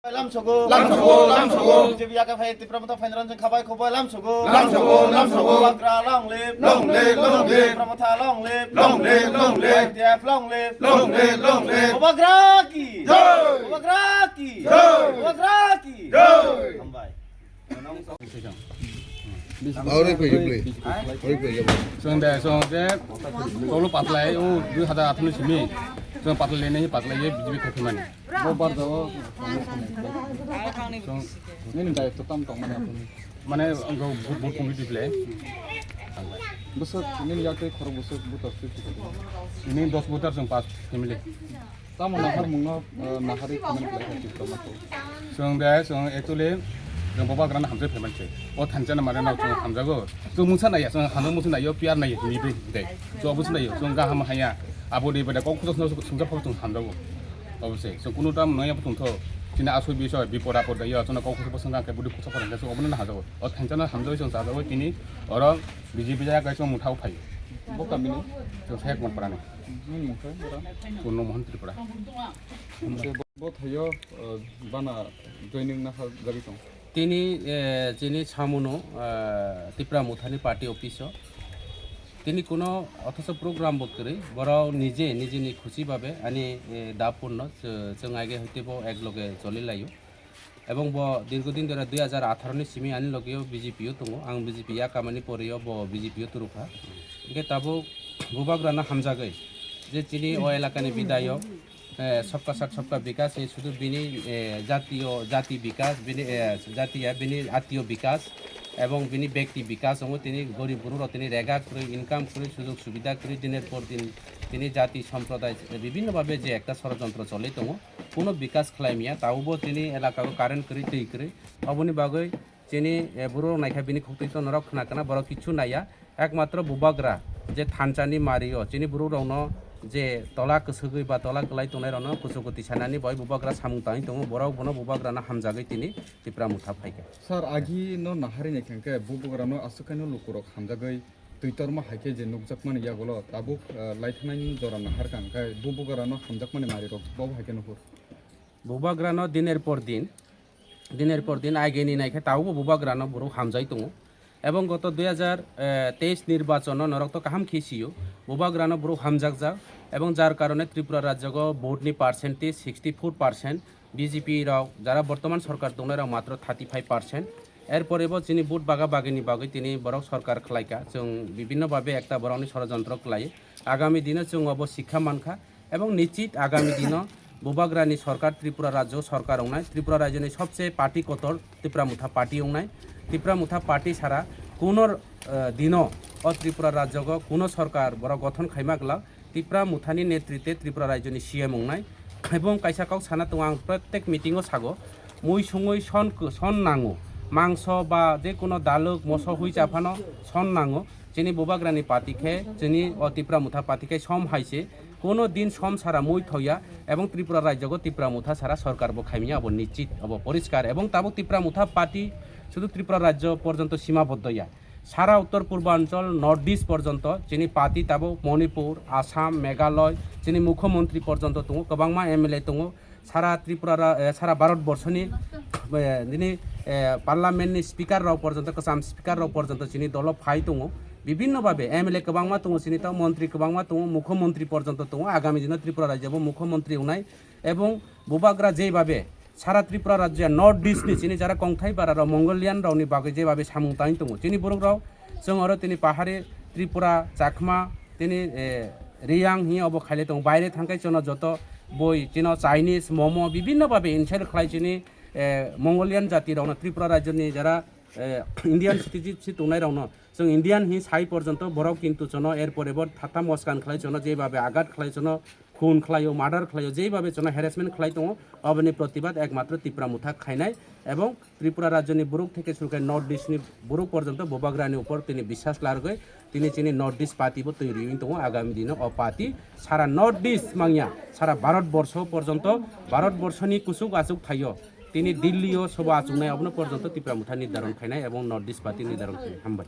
lamsogo jebi Yakhwrai Tiprasa Fenran Khowai Khowai lamsogo Bubagrano long live Tiprasa long live TF long live Bubagrano hambai Ori play. Sonda solo patlai du hada athnu simi so patlai nahi patlai ye bijbi khatimani bobar do nin dai to tam tong mane go bot committee play busuk nin yakte khor busuk butar nin 10 butar song pas kimile tam nahar mungno nahari comment play sonda actually जों Bubagrano hamse payment che o thanjana mare na जों hamjago जों musa na ya जों hanu musa na yo piar na ye ni be de जो musa na yo जों ga ham haya abodi beda ko kuso sungja phok जों hamjago obse so kunu tam noya phung tho tina asoi bisoi bipora pod yo जों ko kuso sungga ke budi kuso phang so obne na hajago o thanjana hamjoi जों jajago tini oro BJP ja ga so muthau phai bo kamini जों sek mon parane mukhai ora kuno mohan tripura bo thayo bana joining na jabi tong তিনি যিনি Chawmanu Tripura মুথানি party office তিনি কোনো অথচ programme বকরে বড় নিজে নিজেনি খুশিভাবে আনি দাপূর্ণ जों আগে হইতেব একলগে চলিলাইও এবং দীর্ঘদিন ধরে 2018 নি সিমি আনি লগেও বিজেপিও দङ आं বিজেপি या কামানি পরেও বিজেপিও তুরুফা একে তাবো Bubagrano হামজাগৈ যে তিনি ও এলাকানি বিধায়ক सबका साथ सबका विकास ये शुद्ध बिनी जाति विकास बिनी जातिया बिनी आत्मीय विकास एवं बिनी व्यक्ति विकास होंगे तिनी गरीब गुरु और तिनी रेगा करे इनकाम करे सुযোগ सुविधा करे दिनेर पर दिन तिनी जाति सम्प्रदाय विभिन्न भावे जे एक षड़यंत्र चले दङ कोनो विकास खालामिया तावबो तिनी एलाका को कारेन्ट करे दै करे अबनि बागै तिनी बुरो नायखा बिनी खौतै तो नरक खाना बरो किछु नाया एकमात्र Bubagrano जे थानचानि मारियो तिनी बुरो रावनो जे तला कसगै बा तला गलाय तंनाय रनो कुसुगति सानानि बय Bubagrano सामुं तानि दङ बराव बनो Bubagrano हामजागै तिनि तिप्रा मुथा फायके सर आगी नो नाहारि नेखेंके Bubagrano आसुकानो लुकुरक हामजागै टुइटर मा हाइके जे नुकजाकमानि यागलो ताबु लाइथनायनि जरा नाहार कांके Bubagrano हामजाकमानि मारि रक बाव हाइके नुहुर Bubagrano दिनेर पर दिन आगेनि नायखे तावबो Bubagrano बरो हामजाय दङ এবং গত 2023 নির্বাচন নরক্ত কাহাম খেয়েছিও Bubagrano বড় হামজাকজা এবং যার কারণে ত্রিপুরা রাজ্যগ ভোটনি পার্সেন্টেজ 64% বিজেপি রাও যারা বর্তমান সরকার দংনারা মাত্র 35% এরপরেও যিনি ভোট বাগাবাগিনি বাগৈ তিনি বড় সরকার খালাইকা जों বিভিন্নভাবে একটা বড়নি ষড়যন্ত্র খালাই আগামী দিনে जों অব শিক্ষা মানখা এবং নিশ্চিত আগামী দিনে Bubagrano সরকার ত্রিপুরা রাজ্য সরকার ওনায় ত্রিপুরা রাজ্যের সবচেয়ে পার্টি কতর ত্রিপুরা মুথা পার্টি ওনায় ত্রিপুরা মুথা পার্টি ছাড়া কোনো দিনও ত্রিপুরা রাজ্যগ কোনো সরকার বড় গঠন খাইমাগলা ত্রিপুরা মুথানি নেতৃত্বে ত্রিপুরা রাজ্যনি সিএম ওনায় এবং কাইসাকাও সানা তো आं প্রত্যেক মিটিংও সাগো মুই সঙ্গই সন নাঙো মাংস বা যে কোনো দালক মশ হুই চাফানো সন নাঙো যিনি Bubagrano পার্টিকে যিনি ত্রিপুরা মুথা পার্টিকে সম হাইছে কোনো দিন সম ছাড়া মুই থইয়া এবং ত্রিপুরা রাজ্যগ ত্রিপুরা মুথা ছাড়া সরকার বখাইমিয়া অব নিশ্চিত অব পরিষ্কার এবং তাবো ত্রিপুরা মুথা পার্টি শুধু ত্রিপুরা রাজ্য পর্যন্ত সীমাবদ্ধ ইয়া সারা উত্তর পূর্বাঞ্চল নর্থ ইস্ট পর্যন্ত যিনি পার্টি তাবো মণিপুর আসাম মেঘালয় যিনি মুখ্যমন্ত্রী পর্যন্ত দङ गोबांमा एमएलए दङ সারা ত্রিপুরা সারা ভারতবর্ষনি যিনি পার্লামেন্টনি স্পিকার রাও পর্যন্ত কাসাম স্পিকার রাও পর্যন্ত যিনি দল ফাই দङ বিভিন্নভাবে এমএলএ गोबांमा दङ যিনি তাও মন্ত্রী गोबांमा दङ মুখ্যমন্ত্রী পর্যন্ত দङ আগামী দিনে ত্রিপুরা রাজ্যব মুখ্যমন্ত্রী উনাই এবং Bubagrano যেভাবে সারা ত্রিপুরা রাজ্য নর্থ ইস্টনি যিনি যারা কংথাই বারা মঙ্গলিয়ান রাওনি বাগৈ যেভাবে সামুং তাই দङ যিনি বড় রাও जों আরো তিনি পাহাড়ে ত্রিপুরা চাকমা তিনি রিয়াং হি অব খাইলে দङ বাইরে থাঙ্কাই চন যত বই চিনো চাইনিজ মোমো বিভিন্নভাবে ইনসাইড খাই যিনি মঙ্গলিয়ান জাতি রাওনো ত্রিপুরা রাজ্যনি যারা ইন্ডিয়ান সিটিজেনশিপ দংনাই রাওনো जों ইন্ডিয়ান হি সাই পর্যন্ত বড় কিন্তু চন এরপরে থাতা মস্কান খাই চন যেভাবে আঘাত খাই চন খুন খাইও মার্ডার খাইও যেভাবে চন হ্যারাসমেন্ট খাই দङ অবনি প্রতিবাদ একমাত্র ত্রিপুরা মুথা খাইনাই এবং ত্রিপুরা রাজ্যনি বুরুক থেকে শুরু করে নর্থ ইস্টনি বুরুক পর্যন্ত Bubagrano উপর তিনি বিশ্বাস লাগৈ তিনি নর্থ ইস্ট পার্টিবো তৈরি দङ আগামী দিনে অ পার্টি সারা নর্থ ইস্ট মাংয়া সারা ভারতবর্ষ পর্যন্ত ভারতবর্ষনি কুসুক আসুক থাইও তিনি দিল্লিও সব আচুংনাই অবনো পর্যন্ত ত্রিপুরা মুথা নির্ধারণ খাইনাই এবং নর্থ ইস্ট পার্টি নির্ধারণ খাইনাই হামবাই